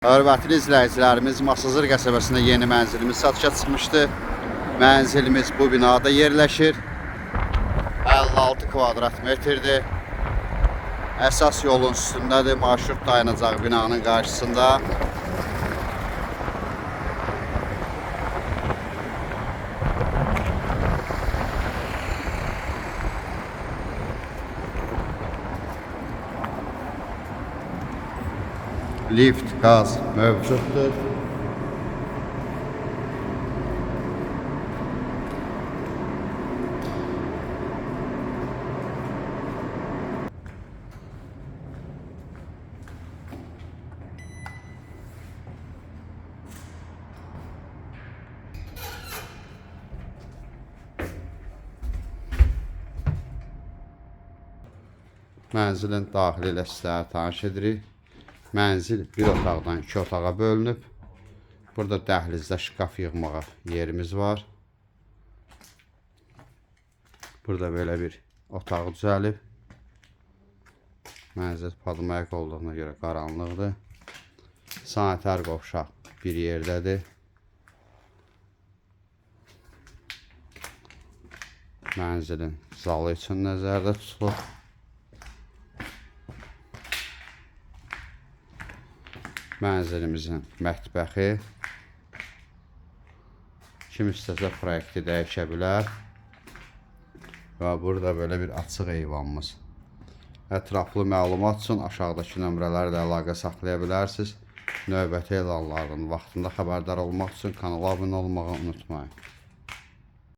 Hörmətli izləyicilərimiz, Masazır qəsəbəsində yeni mənzilimiz satışa çıxmışdı. Mənzilimiz bu binada yerləşir. 56 kvadrat metrdir. Əsas yolun üstündədir. Marşrut dayanacaq binanın qarşısında. Lift, qaz mövcuddur. Mənzilin daxili ilə sizlərə tanış edirik. Mənzil bir otaqdan 2 otağa bölünüb. Burada dəhlizdə şkaf yığmağa yerimiz var. Burada belə bir otaq düzəlib. Mənzil padmayaq olduğuna görə qaranlıqdır. Sanitar qovşaq bir yerdədir. Mənzilin zalı üçün nəzərdə tutulur. Mənzilimizin mətbəxi. Kim istəsə proyekti dəyişə bilər. Və burada belə bir açıq eyvanımız. Ətraflı məlumat üçün aşağıdakı nömrələrlə əlaqə saxlaya bilərsiniz. Növbəti elanların vaxtında xəbərdar olmaq üçün kanala abunə olmağı unutmayın.